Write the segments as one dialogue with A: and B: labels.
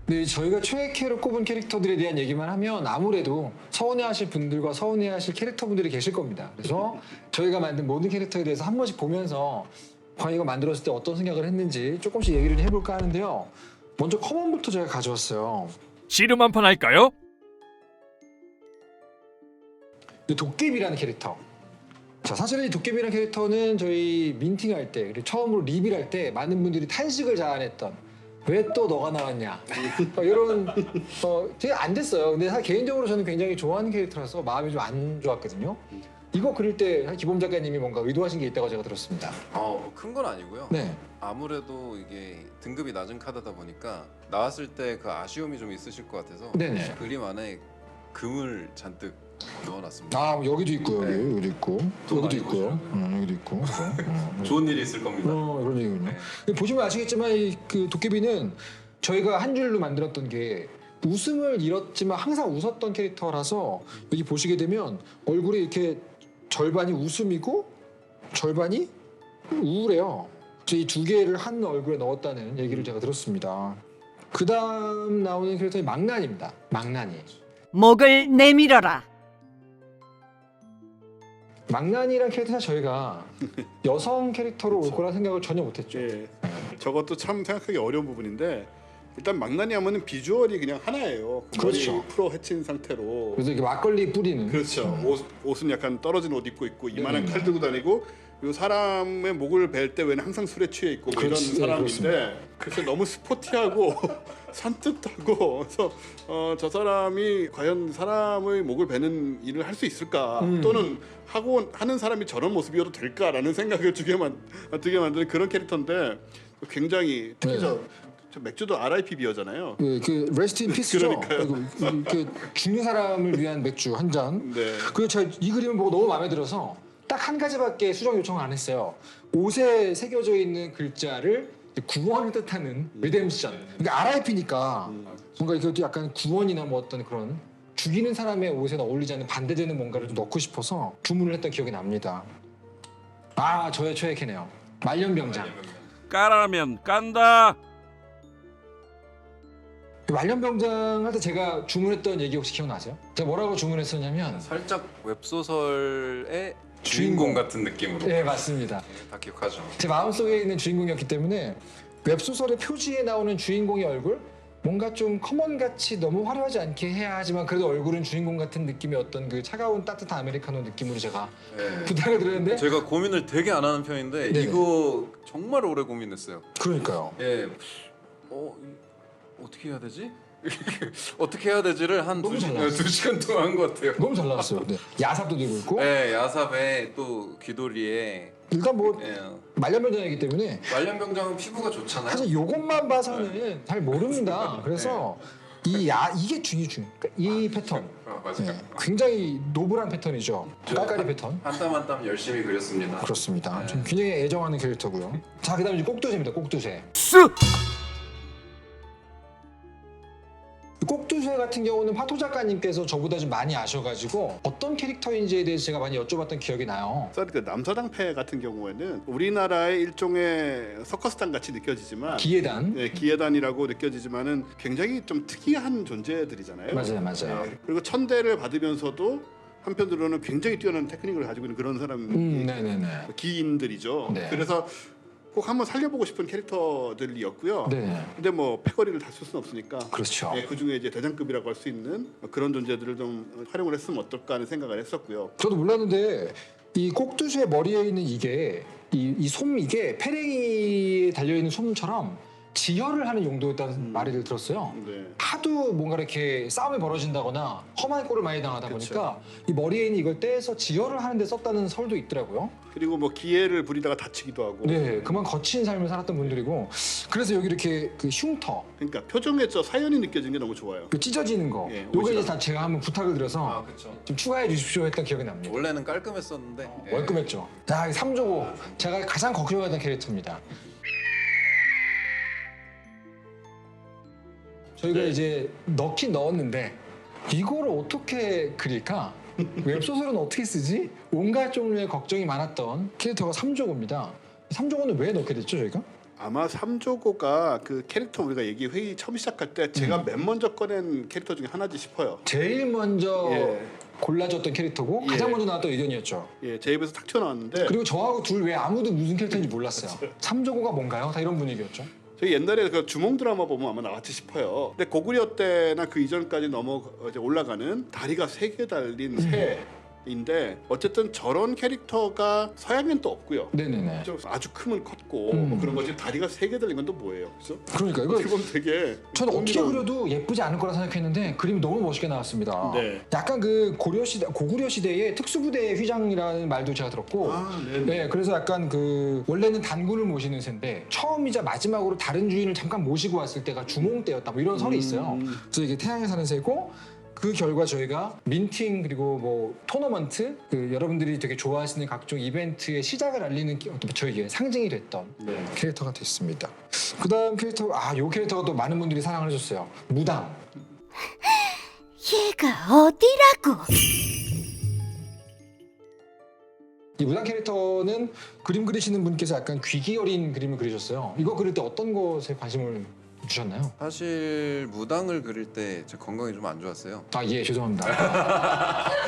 A: 네, 저희가 최애캐로 꼽은 캐릭터들에 대한 얘기만 하면 아무래도 서운해하실 분들과 서운해하실 캐릭터분들이 계실 겁니다. 그래서 저희가 만든 모든 캐릭터에 대해서 한 번씩 보면서 과연 이거 만들었을 때 어떤 생각을 했는지 조금씩 얘기를 해볼까 하는데요. 먼저 커먼부터 제가 가져왔어요.
B: 씨름 한판 할까요?
A: 이 도깨비라는 캐릭터. 자, 사실은 이 도깨비라는 캐릭터는 저희 민팅할 때, 그리고 처음으로 리빌할 때 많은 분들이 탄식을 자아냈던 왜 또 너가 나왔냐 이런 되게 안 됐어요. 근데 사실 개인적으로 저는 굉장히 좋아하는 캐릭터라서 마음이 좀 안 좋았거든요. 이거 그릴 때 기범 작가님이 뭔가 의도하신 게 있다고 제가 들었습니다.
C: 큰 건 아니고요.
A: 네.
C: 아무래도 이게 등급이 낮은 카드다 보니까 나왔을 때 그 아쉬움이 좀 있으실 것 같아서
A: 네네.
C: 그림 안에 금을 잔뜩 넣어놨습니다.
A: 아, 여기도 있고요.
C: 네.
A: 여기도 있고.
C: 돈
A: 여기도
C: 많이
A: 있고요. 여기도 있고.
C: 좋은 일이 있을 겁니다.
A: 그런 얘기군요.
C: 네.
A: 보시면 아시겠지만 그 도깨비는 저희가 한 줄로 만들었던 게 웃음을 잃었지만 항상 웃었던 캐릭터라서 여기 보시게 되면 얼굴이 이렇게 절반이 웃음이고 절반이 우울해요. 그래서 이 두 개를 한 얼굴에 넣었다는 얘기를 제가 들었습니다. 그 다음 나오는 캐릭터는 망난입니다. 망난이.
D: 목을 내밀어라.
A: 망난이란 캐릭터는 저희가 여성 캐릭터로 올 거라 생각을 전혀 못했죠.
E: 예. 저것도 참 생각하기 어려운 부분인데 일단 망나니 하면은 비주얼이 그냥 하나예요. 그
A: 그렇죠.
E: 머리 풀어 헤친 상태로.
A: 그래서 이렇게 막걸리 뿌리는.
E: 그렇죠. 옷은 약간 떨어진 옷 입고 있고 이만한
A: 네.
E: 칼 들고 다니고 그리고 사람의 목을 벨 때 왜는 항상 술에 취해 있고 뭐 이런
A: 그렇지. 네,
E: 사람인데 그래서 너무 스포티하고 산뜻하고 그래서 저 사람이 과연 사람의 목을 베는 일을 할 수 있을까 또는 하는 사람이 저런 모습이어도 될까라는 생각을 들게 만드는 그런 캐릭터인데 굉장히 특히
A: 네.
E: 저 맥주도 RIP 비어잖아요.
A: 그 레스트 인 피스죠.
E: 그러니까요.
A: 그 죽는 사람을 위한 맥주 한 잔.
E: 네.
A: 그리고 제가 이 그림을 보고 너무 마음에 들어서 딱 한 가지밖에 수정 요청을 안 했어요. 옷에 새겨져 있는 글자를 구원을 뜻하는 리뎀션. 그러니까 RIP니까 뭔가 이것도 약간 구원이나 뭐 어떤 그런 죽이는 사람의 옷에 어울리지 않는 반대되는 뭔가를 좀 넣고 싶어서 주문을 했던 기억이 납니다. 아, 저의 최애 캐네요. 말년병장.
B: 까라면 깐다.
A: 말년병장 할 때 제가 주문했던 얘기 혹시 기억나세요? 제가 뭐라고 주문했었냐면
C: 살짝 웹소설의
A: 주인공.
C: 주인공 같은 느낌으로.
A: 네, 맞습니다.
C: 다 기억하죠.
A: 제 마음속에 있는 주인공이었기 때문에 웹소설의 표지에 나오는 주인공의 얼굴 뭔가 좀 커먼같이 너무 화려하지 않게 해야 하지만 그래도 얼굴은 주인공 같은 느낌의 어떤 그 차가운 따뜻한 아메리카노 느낌으로 제가
C: 네.
A: 부탁을 드렸는데
C: 제가 고민을 되게 안 하는 편인데
A: 네네.
C: 이거 정말 오래 고민했어요.
A: 그러니까요.
C: 예. 어떻게 해야 되지? 어떻게 해야 되지를 한
A: 너무 잘 나왔어요.
C: 2시간 동안 한 것 같아요.
A: 너무 잘 나왔어요. 네. 야삽도 들고 있고
C: 네, 야삽에 또 귀돌이에
A: 일단 뭐
C: 예.
A: 말년병장이기 때문에
C: 말년병장은 피부가 좋잖아요.
A: 사실 요것만 봐서는 잘 모릅니다. 그래서 이게 중요. 그러니까 이 패턴
C: 맞아요.
A: 네, 굉장히 노블한 패턴이죠. 깔깔이 패턴.
C: 한 땀 한 땀 열심히 그렸습니다.
A: 그렇습니다.
C: 네.
A: 좀 굉장히 애정하는 캐릭터고요. 자, 그다음에 이제 꼭두새입니다. 꼭두새.
B: 쓱.
A: 꼭두새 같은 경우는 파토 작가님께서 저보다 좀 많이 아셔가지고 어떤 캐릭터인지에 대해서 제가 많이 여쭤봤던 기억이 나요.
E: 그 남서당패 같은 경우에는 우리나라의 일종의 서커스단 같이 느껴지지만
A: 기예단.
E: 네, 기예단이라고 느껴지지만은 굉장히 좀 특이한 존재들이잖아요.
A: 맞아요.
E: 네, 그리고 천대를 받으면서도 한편으로는 굉장히 뛰어난 테크닉을 가지고 있는 그런 사람
A: 네네네.
E: 기인들이죠.
A: 네.
E: 그래서 꼭 한번 살려보고 싶은 캐릭터들이었고요.
A: 네.
E: 근데 뭐 패거리를 다 쓸 수는 없으니까
A: 그렇죠.
E: 그 중에 이제 대장급이라고 할 수 있는 그런 존재들을 좀 활용을 했으면 어떨까 하는 생각을 했었고요.
A: 저도 몰랐는데 이 꼭두새 머리에 있는 이게 이 솜 이게 페랭이에 달려 있는 솜처럼 지혈을 하는 용도였다는 말을 들었어요.
E: 네.
A: 하도 뭔가 이렇게 싸움이 벌어진다거나 험한 꼴을 많이 당하다 보니까 이 머리에 있는 이걸 떼서 지혈을 하는데 썼다는 설도 있더라고요.
E: 그리고 뭐 기회를 부리다가 다치기도 하고.
A: 네, 그만 거친 삶을 살았던 분들이고 그래서 여기 이렇게 그 흉터,
E: 그러니까 표정에 저 사연이 느껴지는 게 너무 좋아요.
A: 그 찢어지는 거,
E: 예,
A: 요거 이제
E: 옷이랑.
A: 다 제가 한번 부탁을 드려서
C: 아, 그렇죠.
A: 좀 추가해 주십시오 했던 기억이 납니다.
C: 원래는 깔끔했었는데 예.
A: 월급했죠. 자, 3조고 제가 가장 걱정하던 캐릭터입니다. 저희가 이제 넣긴 넣었는데 이거를 어떻게 그릴까? 웹소설은 어떻게 쓰지? 온갖 종류의 걱정이 많았던 캐릭터가 3조고입니다. 3조고는 왜 넣게 됐죠, 저희가?
E: 아마 삼조고가 그 캐릭터 우리가 얘기 회의 처음 시작할 때 제가 맨 먼저 꺼낸 캐릭터 중에 하나지 싶어요.
A: 제일 먼저
E: 예.
A: 골라줬던 캐릭터고
E: 예.
A: 가장 먼저 나왔던 의견이었죠.
E: 예, 제 입에서 탁 튀어나왔는데
A: 그리고 저하고 둘 외에 아무도 무슨 캐릭터인지 몰랐어요. 삼조고가 뭔가요? 다 이런 분위기였죠.
E: 저희 옛날에 그 주몽 드라마 보면 아마 나왔지 싶어요. 근데 고구려 때나 그 이전까지 이제 올라가는 다리가 3개 달린 새인데 어쨌든 저런 캐릭터가 서양엔 또 없고요.
A: 네네네.
E: 좀 아주 크면 컸고 뭐 그런 거지 다리가 3개 달린 건 또 뭐예요? 그죠?
A: 그러니까
E: 어떻게
A: 이거
E: 보면 되게
A: 저는 어떻게
E: 흥미로운-
A: 그려도 예쁘지 않을 거라 생각했는데 그림이 너무 멋있게 나왔습니다.
E: 네.
A: 약간 그 고구려 시대의 특수부대 휘장이라는 말도 제가 들었고,
E: 네네.
A: 네, 그래서 약간 그 원래는 단군을 모시는 새인데 처음이자 마지막으로 다른 주인을 잠깐 모시고 왔을 때가 주몽 때였다. 뭐 이런 설이 있어요. 그래서 이게 태양에 사는 새고. 그 결과 저희가 민팅 그리고 뭐 토너먼트 그 여러분들이 되게 좋아하시는 각종 이벤트의 시작을 알리는 저에게 상징이 됐던
E: 네.
A: 캐릭터가 됐습니다. 그다음 캐릭터 요 캐릭터가 또 많은 분들이 사랑을 해줬어요. 무당.
D: 얘가 어디라고?
A: 이 무당 캐릭터는 그림 그리시는 분께서 약간 귀기 어린 그림을 그리셨어요. 이거 그릴 때 어떤 것에 관심을 주셨나요?
C: 사실 무당을 그릴 때 제 건강이 좀 안 좋았어요.
A: 예, 죄송합니다.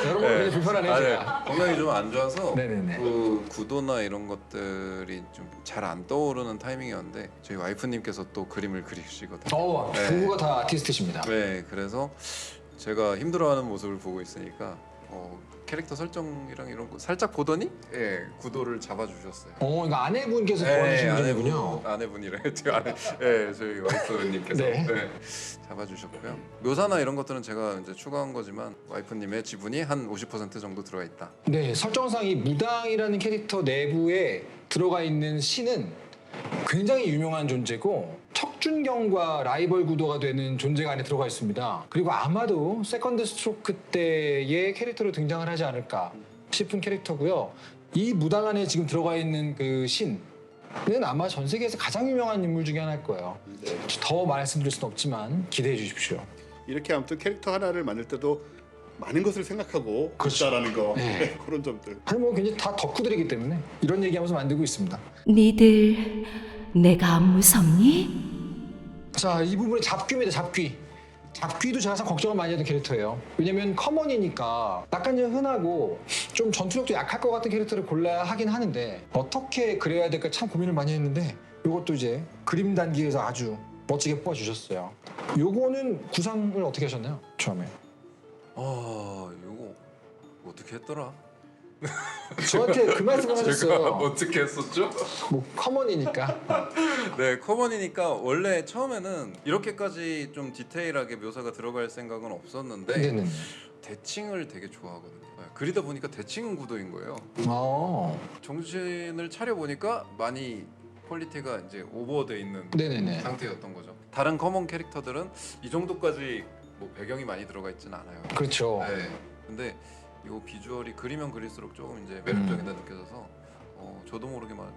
A: 여러분 굉장히 불편하네요,
C: 아,
A: 제가.
C: 건강이 좀 안 좋아서
A: 네네네.
C: 그 구도나 이런 것들이 좀 잘 안 떠오르는 타이밍이었는데 저희 와이프님께서 또 그림을 그리시거든요. 네.
A: 부부가 다 아티스트십니다.
C: 네, 그래서 제가 힘들어하는 모습을 보고 있으니까 캐릭터 설정이랑 이런 거 살짝 보더니 구도를 잡아주셨어요.
A: 이거 아내분께서 도와주신 분이군요.
C: 아내분이래. 저희 와이프님께서
A: 네.
C: 잡아주셨고요. 묘사나 이런 것들은 제가 이제 추가한 거지만 와이프님의 지분이 한 50% 정도 들어가 있다.
A: 네, 설정상 이 무당이라는 캐릭터 내부에 들어가 있는 신은 굉장히 유명한 존재고 척준경과 라이벌 구도가 되는 존재가 안에 들어가 있습니다. 그리고 아마도 세컨드 스트로크 때의 캐릭터로 등장을 하지 않을까 싶은 캐릭터고요. 이 무당 안에 지금 들어가 있는 그 신은 아마 전 세계에서 가장 유명한 인물 중에 하나일 거예요. 더 말씀드릴 수는 없지만 기대해 주십시오.
E: 이렇게 아무튼 캐릭터 하나를 만들 때도 많은 것을 생각하고
A: 그렇죠.
E: 있다라는 거
A: 네.
E: 그런 점들.
A: 아니 뭐 굉장히 다 덕후들이기 때문에 이런 얘기하면서 만들고 있습니다.
D: 니들 내가 안 무섭니?
A: 자, 이 부분은 잡귀입니다. 잡귀. 잡귀도 제가 항상 걱정을 많이 하던 캐릭터예요. 왜냐면 커먼이니까 약간 좀 흔하고 좀 전투력도 약할 것 같은 캐릭터를 골라야 하긴 하는데 어떻게 그래야 될까 참 고민을 많이 했는데 이것도 이제 그림 단기에서 아주 멋지게 뽑아주셨어요. 요거는 구상을 어떻게 하셨나요? 처음에.
C: 이거 어떻게 했더라?
A: 저한테 그 말씀을
C: 제가
A: 하셨어요.
C: 어떻게 했었죠?
A: 뭐 커먼이니까.
C: 네, 커먼이니까 원래 처음에는 이렇게까지 좀 디테일하게 묘사가 들어갈 생각은 없었는데
A: 네네.
C: 대칭을 되게 좋아하거든요. 그리다 보니까 대칭 구도인 거예요. 정신을 차려 보니까 많이 퀄리티가 이제 오버돼 있는
A: 네네네.
C: 상태였던 거죠. 다른 커먼 캐릭터들은 이 정도까지 뭐 배경이 많이 들어가 있지는 않아요.
A: 그렇죠.
C: 네. 근데 이거 비주얼이 그리면 그릴수록 조금 이제 매력적이다 느껴져서 저도 모르게 막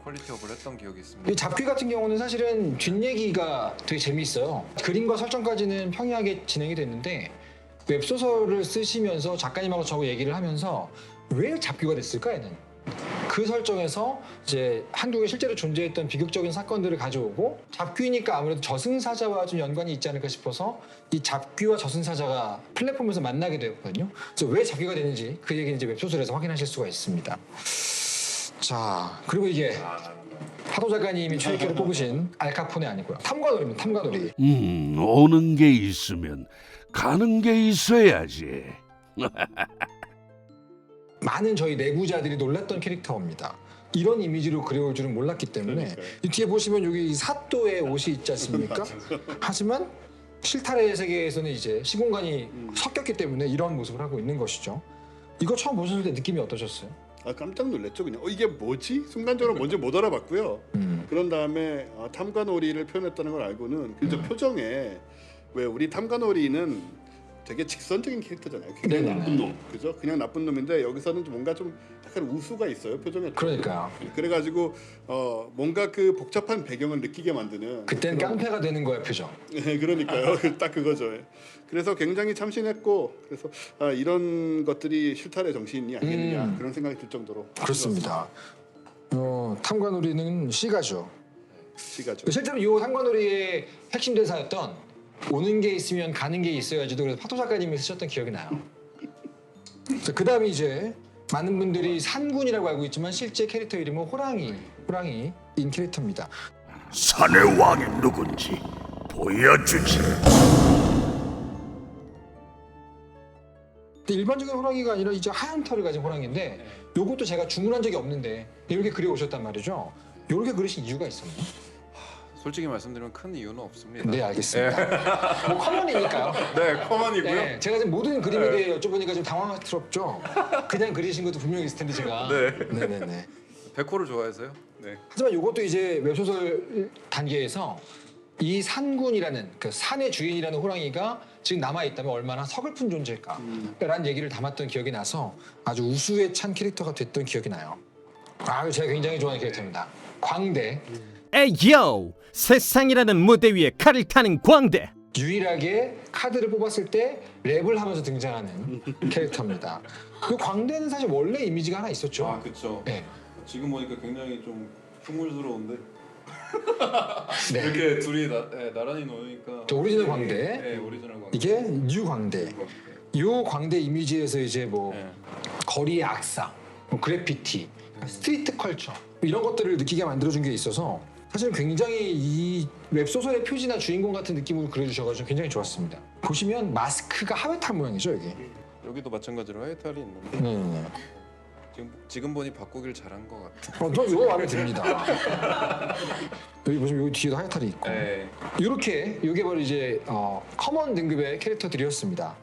C: 퀄리티업을 했던 기억이 있습니다.
A: 이 잡귀 같은 경우는 사실은 뒷얘기가 되게 재미있어요. 그림과 설정까지는 평이하게 진행이 됐는데 웹소설을 쓰시면서 작가님하고 저하고 얘기를 하면서 왜 잡귀가 됐을까 얘는 그 설정에서 이제 한국에 실제로 존재했던 비극적인 사건들을 가져오고 잡귀니까 아무래도 저승사자와 좀 연관이 있지 않을까 싶어서 이 잡귀와 저승사자가 플랫폼에서 만나게 되었거든요. 그래서 왜 잡귀가 되는지 그 얘기는 이제 웹소설에서 확인하실 수가 있습니다. 자, 그리고 이게 하도 작가님이 최애캐로 뽑으신 알카포네 아니고요. 탐관오리입니다. 탐관오리.
B: 오는 게 있으면 가는 게 있어야지.
A: 많은 저희 내부자들이 놀랐던 캐릭터입니다. 이런 이미지로 그려올 줄은 몰랐기 때문에
E: 그러니까요.
A: 이 뒤에 보시면 여기 이 사또의 옷이 있지 않습니까? 하지만 실타래 세계에서는 이제 시공간이 섞였기 때문에 이런 모습을 하고 있는 것이죠. 이거 처음 보셨을 때 느낌이 어떠셨어요?
E: 깜짝 놀랐죠 그냥. 이게 뭐지? 순간적으로 뭔지 못 알아봤고요. 그런 다음에 탐관오리를 표현했다는 걸 알고는 그 표정에 왜 우리 탐관오리는 되게 직선적인 캐릭터잖아요. 굉장히
A: 네네네.
E: 나쁜 놈, 그죠? 그냥 나쁜 놈인데 여기서는 좀 뭔가 좀 약간 우수가 있어요 표정에.
A: 그러니까요.
E: 그래가지고 뭔가 그 복잡한 배경을 느끼게 만드는.
A: 그땐 깡패가 되는 거예요, 표정.
E: 네, 그러니까요. 딱 그거죠. 그래서 굉장히 참신했고 그래서 이런 것들이 실타래 정신이 아니겠느냐 그런 생각이 들 정도로.
A: 그렇습니다. 탐관오리는 시가죠.
E: 시가죠.
A: 실제로 이 상관놀이의 핵심 대사였던 오는 게 있으면 가는 게 있어야지도 그래서 파토 작가님이 쓰셨던 기억이 나요. 그 다음에 이제 많은 분들이 산군이라고 알고 있지만 실제 캐릭터 이름은 호랑이인 캐릭터입니다.
B: 산의 왕이 누군지 보여주지.
A: 근데 일반적인 호랑이가 아니라 이제 하얀 털을 가진 호랑이인데 요것도 제가 주문한 적이 없는데 이렇게 그려 오셨단 말이죠. 이렇게 그리신 이유가 있었나요?
C: 솔직히 말씀드리면 큰 이유는 없습니다.
A: 네, 알겠습니다. 뭐 커먼이니까요.
C: 네, 커먼이고요.
A: 네, 제가 지금 모든 그림에 대해 여쭤보니까 좀 당황스럽죠. 그냥 그리신 것도 분명히 있을 텐데 제가. 네네네.
C: 백호를 좋아해서요. 네.
A: 하지만 이것도 이제 웹소설 단계에서 이 산군이라는 그 산의 주인이라는 호랑이가 지금 남아 있다면 얼마나 서글픈 존재일까라는 얘기를 담았던 기억이 나서 아주 우수에 찬 캐릭터가 됐던 기억이 나요. 아, 제가 굉장히 좋아하는 캐릭터입니다. 광대.
F: 에이요! 세상이라는 무대 위에 칼을 타는 광대.
A: 유일하게 카드를 뽑았을 때 랩을 하면서 등장하는 캐릭터입니다. 그 광대는 사실 원래 이미지가 하나 있었죠.
C: 아, 그렇죠.
A: 네.
C: 지금 보니까 굉장히 좀 흉물스러운데
A: 네.
C: 이렇게 둘이 나란히 놓으니까
A: 저 오리지널 광대.
C: 네, 오리지널 광대.
A: 이게 뉴 광대. 요 광대 이미지에서 이제 뭐
C: 네.
A: 거리의 악사, 뭐 그래피티, 스트리트 컬처 이런 것들을 느끼게 만들어준 게 있어서 사실 굉장히 이 웹소설의 표지나 주인공 같은 느낌으로 그려주셔가지고 굉장히 좋았습니다. 보시면 마스크가 하회탈 모양이죠 여기.
C: 여기도 마찬가지로 하이탈이 있는데
A: 네네네.
C: 지금 보니 바꾸길 잘한 것 같아요.
A: 저 이거 마음에 듭니다. 여기 보시면 여기 뒤에도 하회탈이 있고.
C: 네.
A: 이렇게 이게 바로 이제 커먼 등급의 캐릭터들이었습니다.